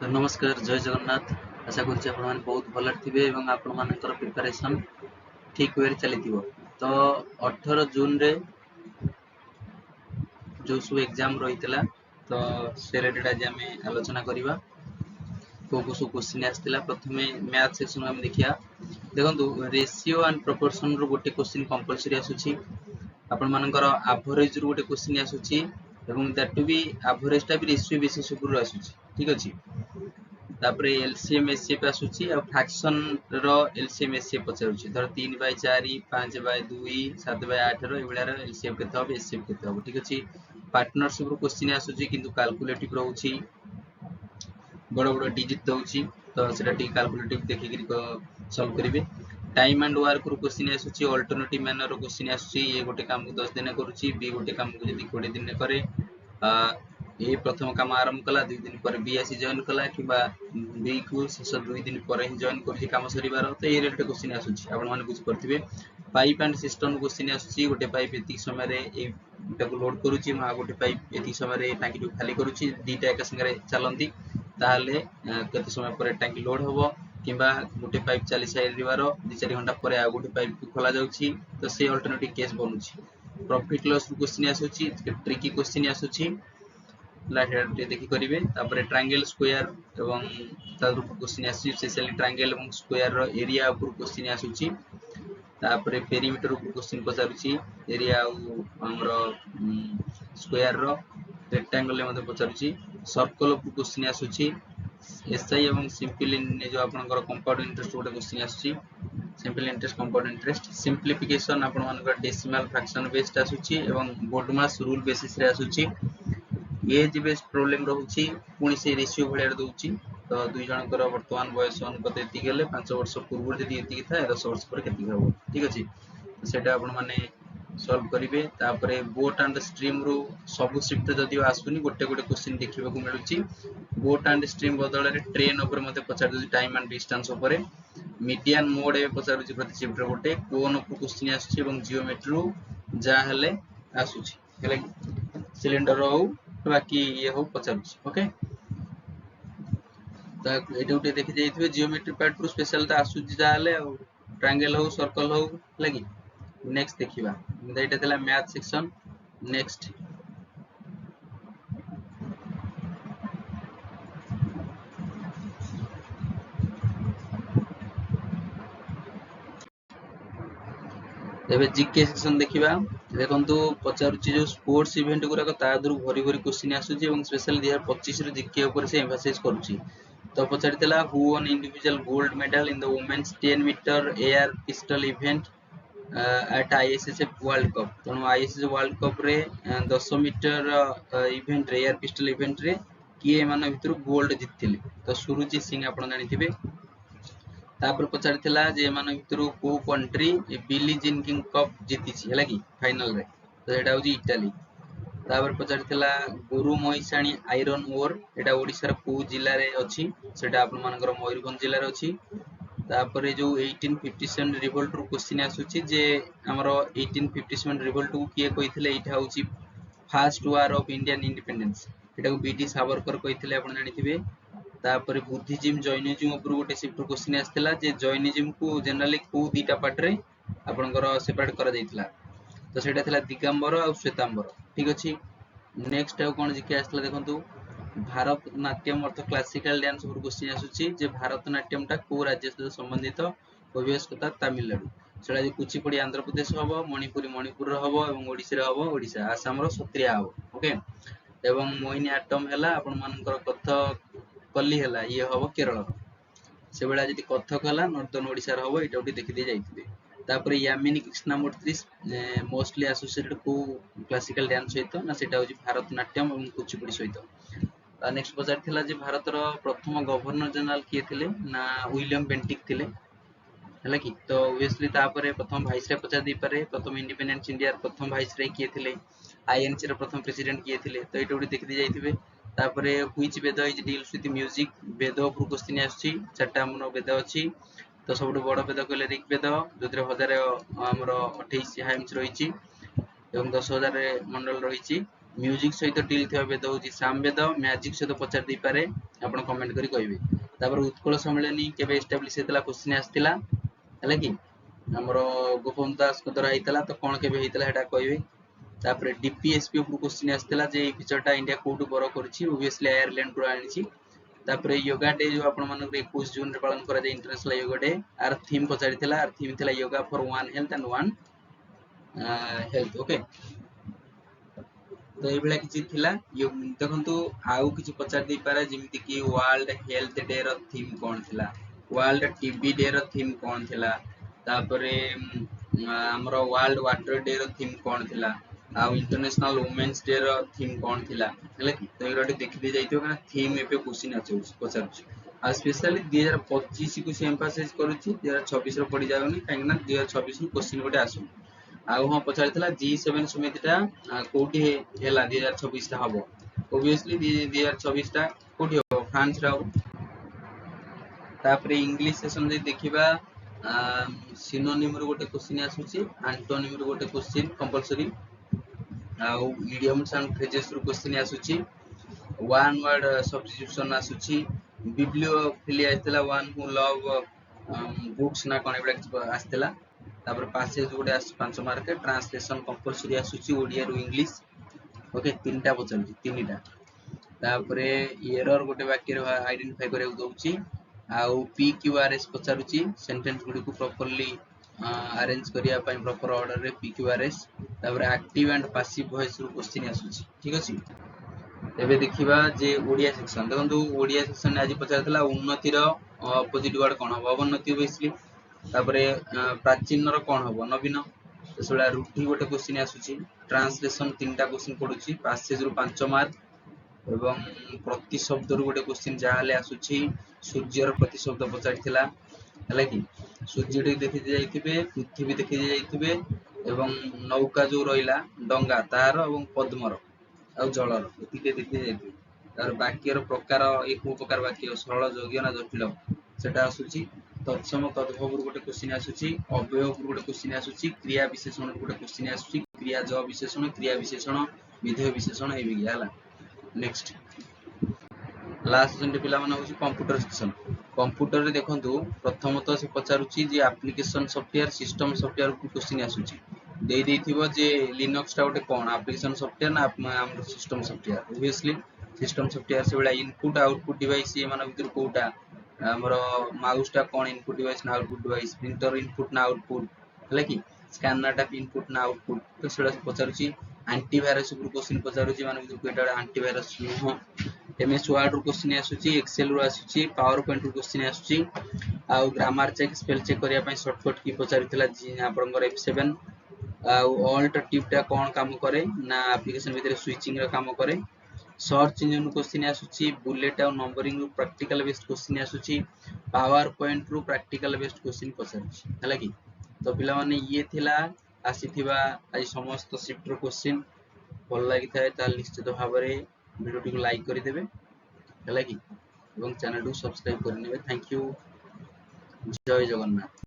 तो नमस्कार जय जगन्नाथ। आशा करुच्ची आपण मैंने बहुत भल थे और आपण मान प्रिपरेशन ठीक वे चली। तो 18 जून रे जो सब एग्जाम रही तो से रिलेटेड आज आम आलोचना करवा को सब क्वेश्चन आसाला। प्रथम मैथ सेक्शन आम देखिया। देखो रेशियो एंड प्रोपोर्शन रो गोटे क्वेश्चन कंपलसरी आसूची। आपण मानकर एवरेज रो गोटे क्वेश्चन आसूची एवं दैट टू बी एवरेज टा भी रेशियो बेसिस ऊपर आसूची। ठीक अछि। तापर एलसीएम एचसीएफ आसूची आ फ्रैक्शन रो एलसीएम एचसीएफ पचारुची। धर 3/4 5/2 7/8 रो एबळा रो एलसीएम केते হবে एचसीएफ केते হবে। ठीक अछि। पार्टनरशिप रो क्वेश्चन आसूची किंतु कैलकुलेटिव रहउची बड़ बड़ डिजिट दउची तो सेटा टी कैलकुलेटिव देखि के सॉल्व करिवे। टाइम एंड वर्क रो क्वेश्चन आसूची अल्टरनेटिव मैनर रो क्वेश्चन आसूची। ए गोटे काम को 10 दिन करूची बी गोटे काम को जदी 20 दिन करे ए प्रथम काम आरंभ कला 2 दिन पर बी आसी जॉइन कला किबा बी को शेष 2 दिन पर ही जॉइन करछि काम सरीबार तो ए रिलेटेड क्वेश्चन आसूची। आपण माने बुझ परथिबे पाइप एंड सिस्टम क्वेश्चन आसूची। गोटे पाइप एति समय रे एटा को लोड करूची मा गोटे पाइप एति समय रे टांकी को खाली करूची दीटा एक संगे चलंती ताले कते समय पर टांकी लोड होबो किबा गोटे पाइप चली साइरिबार 2-4 घंटा पर आ गोटे पाइप को खोला जाउची तो से अल्टरनेटिव केस बनउची। प्रॉफिट लॉस क्वेश्चन आसूची ट्रिकी क्वेश्चन आसूची लाटे देखि करिवे। तापर ट्रायंगल स्क्वायर एवं तार क्वेश्चन आसी स्पेशली ट्रायंगल एवं स्क्वायर रो एरिया ऊपर क्वेश्चन आसूची। तापर पेरीमीटर ऊपर क्वेश्चन पचारुची एरिया हमरो स्क्वायर रो रेक्टेंगल ले मते पचारुची। सर्कल ऊपर क्वेश्चन आसूची एसआई एवं सिंपल इन जो आपनकर कंपाउंड इंटरेस्ट गोटे क्वेश्चन आसूची simple interest compound interest simplification आपण मानकर डेसिमल फ्रैक्शन बेस्ड आसूची एवं बोडमास रूल बेसिस रे आसूची। एज बेस्ड प्रॉब्लम रहउची पुणी से रेशियो भलिया दउची तो दुई जनकर वर्तमान बयस अनुपात एति गेले 5 वर्ष पूर्व जदी एति था 10 वर्ष पर केति हबो। ठीक अछि। तो सेटा आपण माने सॉल्व करिवे। तापरे बोट एंड स्ट्रीम रो सब शिफ्ट जदी आसुनी गोटे गोटे क्वेश्चन देखिबा को मिलुची। बोट एंड स्ट्रीम बदल रे ट्रेन ऊपर मते पचार दउची टाइम एंड डिस्टेंस ऊपर मीडियन मोड ए पचारुची प्रति शिफ्ट रो गोटे कोन ऊपर क्वेश्चन आसुची एवं जियोमेट्री रो जा हेले आसुची हेले सिलेंडर रो बाकी ये हो पचारुची। ओके तो एटा उटे देखि जाइथिबे जियोमेट्री पार्ट रो स्पेशल ता आसुची जा हेले ट्रायंगल हो सर्कल हो लागी। नेक्स्ट देखिबा एटा देला मैथ सेक्शन। नेक्स्ट एबे जीके सेक्शन देखिबा। देखंतु पचारुची जो स्पोर्ट्स इवेंट गुरा ता दरु भरी भरी क्वेश्चन आसुची एवं स्पेशल 2025 रो जीके ऊपर से एम्फासाइज करूची। तो पचारितला who won individual gold medal in the women's 10 metre air pistol event at ISSF World Cup. तनो आईएसएस वर्ल्ड कप रे 10 मीटर इवेंट रे एयर पिस्टल इवेंट रे किए मान भितर गोल्ड जितथिले तो सुरुचि सिंह आपण जानिथिबे। तापर पचारितला जे मान भितर को country Billie Jean King Cup जीतिछि हैला कि फाइनल रे तो एटा होजी इटाली। तापर पचारितला गुरु महिषाणी आयरन ओर एटा ओडिसा रो को जिल्ला रे अछि सेटा आपण मानकर मयूरभंज जिल्ला रे अछि। तापर जो 1857 रिवोल्ट रो क्वेश्चन आसुछि जे हमरो 1857 रिवोल्ट को किए कहिथिले एटा होछि first war of Indian independence एटा को बीटी सावरकर कहिथिले आपण जानिथिबे। तापर बुद्धिज्म जैनिज्म ऊपर गोटे शिफ्ट क्वेश्चन आस्थिला जे जैनिज्म को जनरली को दीटा पार्ट रे आपनकर सेपरेट करा दैथिला तो सेटा थिला दिगंबर और श्वेतांबर। ठीक अछि। नेक्स्ट आ कोन जिके आस्थिला देखंतु भारतनाट्यम अर्थ क्लासिकल डांस ऊपर क्वेश्चन आसुछि जे भारतनाट्यम टा को राज्य से संबंधित अभियस्कता तमिलनाडु सेटा जे कुचिपुड़ी आंध्र प्रदेश हबो मणिपुरी मणिपुर रो हबो एवं ओडिसा रो हबो ओडिसा आसाम रो सत्रिया हबो। ओके एवं मोहिनी आटम हला आपण मानकर कथक कल्ली हला ये हबो केरल से बेला जदी कथक हला नॉर्थर्न ओडिसा रो हबो एटा उठी देखि दे जाइथिबे। तापर यामिनी कृष्णमूर्ति मोस्टली एसोसिएटेड को क्लासिकल डांस सहित ना सेटा होजी भारतनाट्यम एवं कुचिपुड़ी सहित। नेक्स्ट पचार थिला जे भारत रो प्रथम गवर्नर जनरल किए थिले ना विलियम बेंटिक थिले हैला कि तो ऑब्वियसली तापरे प्रथम वाइस रे पचार दी पारे प्रथम इंडिपेंडेंस इंडिया प्रथम वाइस रे किए थिले आईएनसी रो प्रथम प्रेसिडेंट किए थिले तो एटा उठी देखि दे जाइथिबे। तापरे which Veda is deals with music Veda ऊपर क्वेश्चन आछि चारटा हमरो वेद अछि तो सबटु बड़ वेद कहले ऋग वेद जोथरे 1000 हमरो 28 हाइम्स रहिछि एवं 10000 मंडल रहिछि म्यूजिक सहित डील थिबा वेद होची सामवेद मैजिक सहित पचार दै पारे आपण कमेंट करी कहबे तापर उत्कल सम्मेलनी केबे एस्टैब्लिश हेतला क्वेश्चन आस्तिला हला कि हमरो गोपबंधु दास को द्वारा हेतला तो कोन केबे हेतला हेटा कहबे तापर डीपीएसपी ऊपर क्वेश्चन आस्तिला जे ई फीचरटा इंडिया कोड बरो करछि ओबियसली आयरलैंड रो आनिछि तापर योगा डे जो आपण मन 21 जून रे पालन करा जाय इंटरनेशनल योगा डे आर थीम पचारिथिला आर थीम थिला yoga for one health and one health okay तो ये किसी थिला देखंतु आउ किसी पचार दै पारे जेमिति कि वर्ल्ड हेल्थ डे रो थीम कोन थिला वर्ल्ड टीबी डे रो थीम कोन थिला तापरे हमरो वर्ल्ड वाटर डे रो थीम कोन थिला आ इंटरनेशनल वुमेन्स डे रो थीम कोन थिला हले तो एरोटी देखि दे जाइतो ना थीम एपे क्वेश्चन आछो पचार आ स्पेशली 2025 को से एम्फासाइज करूची 2026 रो पड़ी जाउनी काहे ना 2026 क्वेश्चन गोटे आसु आउ हम पचारिथिला G7 समितिटा कोठी हेला 2026 टा हबो ओबियसली 2026 टा कोठी हबो फ्रांस रा तापर इंग्लिश सेशन जे देखिबा सिनोनिम रो गोटे क्वेश्चन आसुची एंटोनिम रो गोटे क्वेश्चन कंपलसरी आउ इडियम्स एंड फ्रेजेस रो क्वेश्चन आसुची वन वर्ड सब्स्टिट्यूशन आसुची बिब्लियोफिलिया आइतला वन हु लव बुक्स ना कोन एबडा आस्तेला तापर पैसेज गोटे आस 5 मार्क ट्रांसलेशन कंपलसरी आसुची ओडिया रो इंग्लिश ओके तीनटा पचनची तीनटा तापरे एरर गोटे वाक्य रे आइडेंटिफाई करे दउची आउ पीक्यूआरएस पचारुची सेंटेंस गुडी को प्रॉपर्ली अरेंज करिया पई प्रॉपर ऑर्डर रे पीक्यूआरएस तापरे एक्टिव एंड पैसिव वॉइस रो क्वेश्चन आसुची ठीक अछि एबे देखिबा जे ओडिया सेक्शन देखंतु ओडिया सेक्शन आज पचारतला उन्नति रो अपोजिट वर्ड कोन हबो अवनति बेसिकली तापरे प्राचीन रो कोन हबो नवीन तो सेला रुठी गोटे क्वेश्चन आसुची ट्रांसलेशन तीनटा क्वेश्चन पडुची पैसेज रो 5 मार्क एवं प्रति शब्द रो गोटे क्वेश्चन जाहाले आसुची सूर्य रो प्रति शब्द पचारिथिला हला कि सूर्य रे देखि जाइथिबे पृथ्वी देखि जाइथिबे एवं नौका जो रहिला डंगा तार एवं पद्म रो आ जल रो एतिके देखि जाइथिबे तार वाक्य रो प्रकार एक प्रकार वाक्य सरल जोग्य ना जटिल सेटा आसुची तत्सम तद्भव गोटे क्वेश्चन आसुची अव्यय गोटे क्वेश्चन आसुची क्रिया विशेषण गोटे क्वेश्चन आसुची क्रिया ज विशेषण विधेय विशेषण ए बिगिया हला नेक्स्ट लास्ट सेशन पिला माने होची कंप्यूटर सेक्शन कंप्यूटर रे देखंतु प्रथमतः से पचारुची जे एप्लीकेशन सॉफ्टवेयर सिस्टम सॉफ्टवेयर को क्वेश्चन आसुची दे देथिबो जे लिनक्स टा गोटे कोन एप्लीकेशन सॉफ्टवेयर ना हम system software obviously system software से बेला इनपुट आउटपुट डिवाइस ये माने भीतर कोटा हमरो माउस टा कोन इनपुट डिवाइस ना आउटपुट डिवाइस प्रिंटर इनपुट ना आउटपुट हला कि स्कैनर टा इनपुट ना आउटपुट तो सेडा पचारुची एंटीवायरस ऊपर क्वेश्चन पचारुची माने भीतर कोटा एंटीवायरस नो एमएस वर्ड रो क्वेश्चन आसुची एक्सेल रो आसुची पावर पॉइंट रो क्वेश्चन आसुची आ ग्रामर चेक स्पेल चेक करिया पई शॉर्टकट की पचारिथिला जी आपनकर F7 आ ऑल्ट टिप टा कोन काम करे ना एप्लीकेशन भीतर स्विचिंग रो काम करे सर्च इंजन क्वेश्चन आसुची बुलेट और नंबरिंग रो प्रैक्टिकल बेस्ड क्वेश्चन आसुची पावर पॉइंट रो प्रैक्टिकल बेस्ड क्वेश्चन पचारुची हला कि तो पिला माने ये थिला आसीथिबा आज समस्त शिफ्ट रो क्वेश्चन भल लागि थाए ताल निश्चित भाबरे वीडियो को लाइक करि देबे हला कि एवं चैनल को सब्सक्राइब करि नेबे थैंक यू जय जगन्नाथ।